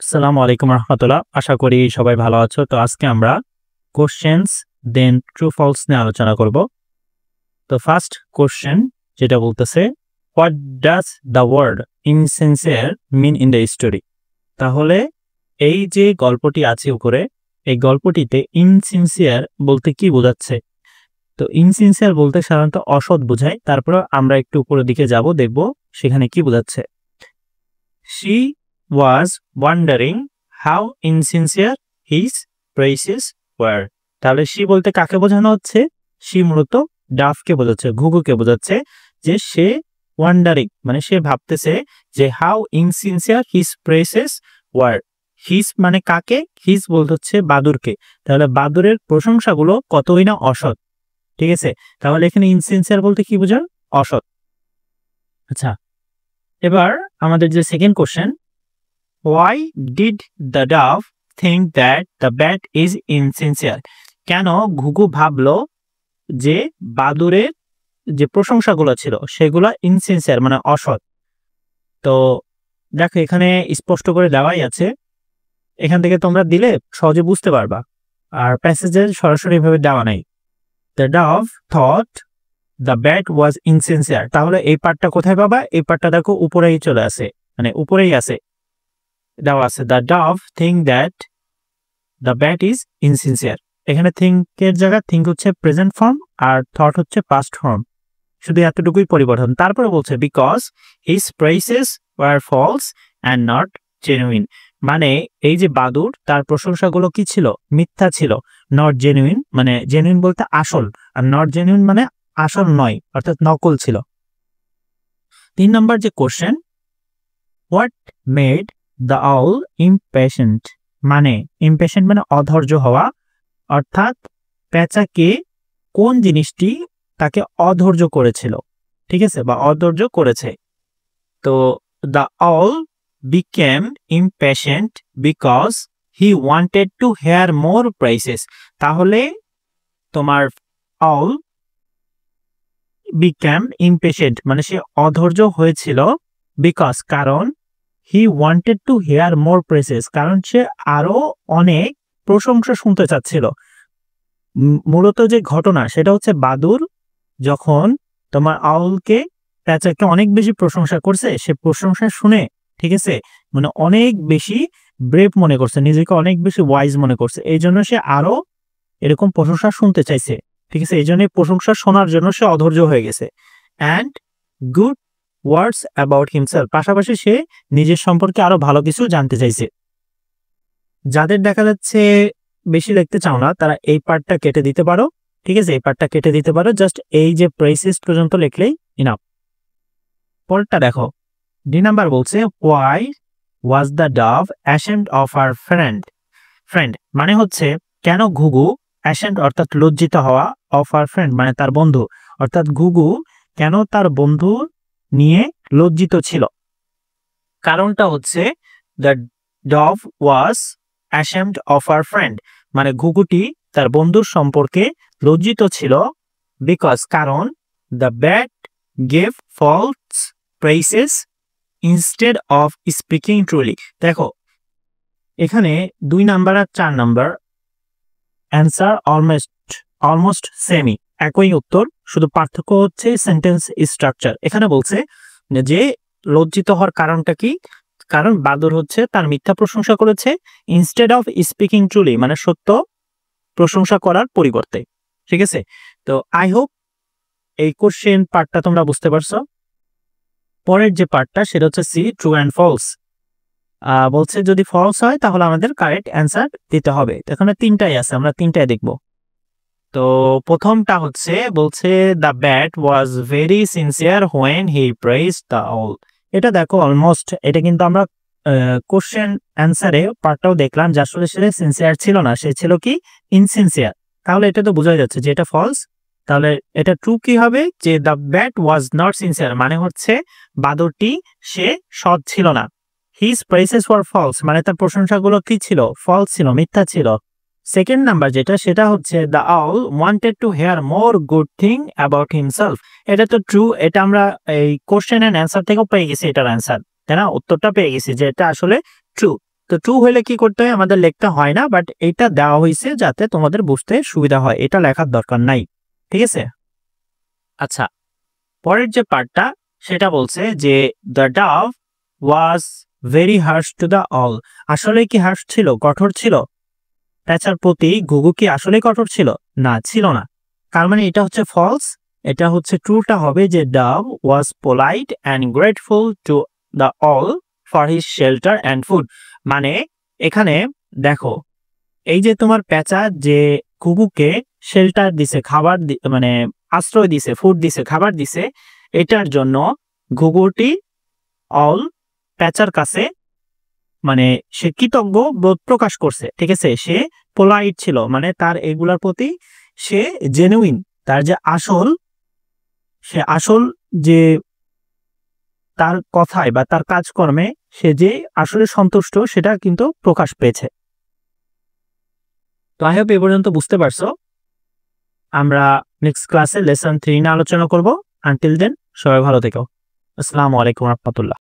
আসসালামু আলাইকুম রহমতুল্লাহ। আশা করি সবাই ভালো আছো। তো আজকে আমরা কোশ্চেনস দেন ট্রু ফলস নিয়ে আলোচনা করব। তো ফার্স্ট কোশ্চেন যেটা বলতেছে, what does the word insincere mean in the story? তাহলে এই যে গল্পটি আছে উপরে, এই গল্পটিতে ইনসিনসিয়ার বলতে কি বোঝাচ্ছে? তো ইনসিনসিয়ার বলতে সাধারণত অসৎ বোঝায়। তারপর আমরা একটু উপরের দিকে যাব, দেখব সেখানে কি বোঝাচ্ছে। She was wondering how insincere his praises were. তাহলে she বলতে কাকে বোঝানো হচ্ছে? she মূলত ডাফকে বোঝাচ্ছে, ঘুঘুকে বোঝাচ্ছে, যে সে ওয়ান্ডারিং মানে সে ভাবতেছে যে how insincere his praises were. his মানে কাকে? his বলতে হচ্ছে বাদুরকে। তাহলে বাদুরের প্রশংসাগুলো কতই না অসৎ। ঠিক আছে, তাহলে এখানে ইনসিনসিয়ার বলতে কি বোঝান? অসৎ। আচ্ছা, এবার আমাদের যে second question, why did the dove think that the bat is insincere? কেন ঘুঘু ভাবলো যে বাদুরের যে প্রশংসাগুলো ছিল সেগুলো ইনসিনসিয়ার মানে অসৎ? তো দেখো এখানে স্পষ্ট করে দেওয়াই আছে, এখান থেকে তোমরা দিলে সহজে বুঝতে পারবা, আর প্যাসেজে সরাসরি ভাবে দেওয়া নাই। The dove thought the bat was insincere। তাহলে এই পার্টটা কোথায় পাবা? এই পার্টটা দেখো উপরেই চলে আসে, মানে উপরেই আছে, দেওয়া আছে the dove think that the bat is insincere. এখানে থিঙ্কের জায়গা থিঙ্ক হচ্ছে প্রেজেন্ট ফর্ম আর থট হচ্ছে পাস্ট ফর্ম, শুধু এতটুকুই পরিবর্তন। তারপরে বলছে because his praises were false and not genuine. মানে এই যে বাদুর, তার প্রশংসাগুলো কি ছিল? মিথ্যা ছিল। নট জেনুইন মানে জেনুইন বলতে আসল, আর নট জেনুইন মানে আসল নয়, অর্থাৎ নকল ছিল। 3 নম্বর যে question, what made the owl impatient? মানে ইমপেশেন্ট মানে অধৈর্য হওয়া, অর্থাৎ পেঁচাকে কোন জিনিসটি তাকে অধৈর্য করেছিল, ঠিক আছে, বা অধৈর্য করেছে। তো the owl became impatient because he wanted to hear more praises. তাহলে তোমার আউল বিকেম ইমপেশেন্ট মানে সে অধৈর্য হয়েছিল, বিকজ কারণ, he wanted to hear more praises কারণ সে আরো অনেক প্রশংসা শুনতে চাচ্ছিল। মূলত যে ঘটনা সেটা হচ্ছে বাদুর যখন তোমার আউলকে পেঁচাকে অনেক বেশি প্রশংসা করছে, সে প্রশংসা শুনে, ঠিক আছে, মানে অনেক বেশি ব্রেভ মনে করছে, নিজেকে অনেক বেশি ওয়াইজ মনে করছে, এই জন্য সে আরো এরকম প্রশংসা শুনতে চাইছে, ঠিক আছে, এই জন্য প্রশংসা শোনার জন্য সে অধৈর্য হয়ে গেছে। And good words about himself, পাশাপাশি সে নিজের সম্পর্কে আরো ভালো কিছু জানতে চাইছে। যাদের দেখা যাচ্ছে বেশি লিখতে চাও না তারা এই পার্টটা কেটে দিতে পারো, ঠিক আছে, এই পার্টটা কেটে দিতে পারো, জাস্ট এই যে প্রেসিস পর্যন্ত লিখলেই ইনাফ। পরেরটা দেখো, ডি নাম্বার বলছে why was the Dove ashamed of our friend মানে হচ্ছে কেন ঘুঘু অ্যাশেমড অর্থাৎ লজ্জিত হওয়া, অফ আওয়ার ফ্রেন্ড মানে তার বন্ধু, অর্থাৎ ঘুঘু কেন তার বন্ধু নিয়ে লজ্জিত ছিল। কারণটা হচ্ছে the dove was ashamed of our friend মানে ঘুঘুটি তার বন্ধুর সম্পর্কে লজ্জিত ছিল, বিকজ কারণ the bat gave false praises instead of speaking truly. দেখো এখানে 2 নাম্বার আর 4 নাম্বার অ্যান্সার অলমোস্ট সেমই, একই উত্তর, শুধু পার্থক্য হচ্ছে সেন্টেন্স স্ট্রাকচার। এখানে বলছে যে লজ্জিত হওয়ার কারণটা কি? কারণ বাদুর হচ্ছে তার মিথ্যা প্রশংসা করেছে, ইনস্টেড অফ স্পিকিং ট্রুলি মানে সত্য প্রশংসা করার পরিবর্তে, ঠিক আছে। তো আই হোপ এই কোশ্চেন পার্টটা তোমরা বুঝতে পারছো। পরের যে পার্টটা সেটা হচ্ছে সি, ট্রু অ্যান্ড ফলস। বলছে যদি ফলস হয় তাহলে আমাদের কারেক্ট অ্যান্সার দিতে হবে। এখানে 3টাই আছে, আমরা 3টাই দেখব। তো প্রথমটা হচ্ছে বলছে the bat was very sincere when he praised the owl. এটা দেখো অলমোস্ট, এটা কিন্তু আমরা কোশ্চেন অ্যান্সারে পার্টটাও দেখলাম যে আসলে সে সিনসিয়ার ছিল না, সে ছিল কি ইনসিনসিয়ার। তাহলে এটা তো বোঝাই যাচ্ছে যে এটা ফলস। তাহলে এটা ট্রু কি হবে? যে the bat was not sincere মানে হচ্ছে বাদরটি সে সৎ ছিল না। হিজ প্রেইসেস ওয়ার ফলস মানে তার প্রশংসাগুলো কি ছিল? ফলস ছিল, মিথ্যা ছিল। সেকেন্ড নাম্বার যেটা সেটা হচ্ছে the owl wanted to hear more good thing about himself. এটা তো ট্রু, এটা আমরা এই কোশ্চেন এন্ড অ্যান্সার থেকেও পেয়ে গেছি এটার অ্যান্সার, তাই না, উত্তরটা পেয়ে গেছি যে এটা আসলে ট্রু। তো ট্রু হলে কি করতে হয়, আমাদের লিখতে হয় না, বাট এটা দেওয়া হয়েছে যাতে তোমাদের বুঝতে সুবিধা হয়, এটা লেখার দরকার নাই। ঠিক আছে? আচ্ছা, পরের যে পার্টটা সেটা বলছে যে the dove was very harsh to the owl. আসলে কি হার্শ ছিল, কঠোর ছিল? প্যাঁচার প্রতি ঘুঘু কি আসলে কঠোর ছিল? না, ছিল না। তার মানে এটা হচ্ছে ফলস। এটা হচ্ছে ট্রুটা হবে যে Dove was polite and grateful to the all for his shelter and food. মানে এখানে দেখো, এই যে তোমার প্যাঁচা যে ঘুঘুকে শেল্টার দিছে, খাবার মানে আশ্রয় দিছে, ফুড দিছে, খাবার দিছে, এটার জন্য ঘুঘুটি অল প্যাঁচার কাছে মানে সে কৃতজ্ঞ বোধ প্রকাশ করছে। ঠিক আছে? সে পোলাইট ছিল, মানে তার এগুলার প্রতি সে জেনুইন, তার যে সে আসল যে তার কথায় বা তার কাজকর্মে সে যে আসলে সন্তুষ্ট সেটা কিন্তু প্রকাশ পেয়েছে। তো আই হোপ এ পর্যন্ত বুঝতে পারছো। আমরা নেক্সট ক্লাসে লেসন 3 নিয়ে আলোচনা করব। আনটিল দেন সবাই ভালো থেকো। আসসালামু আলাইকুম রাহমাতুল্লাহ।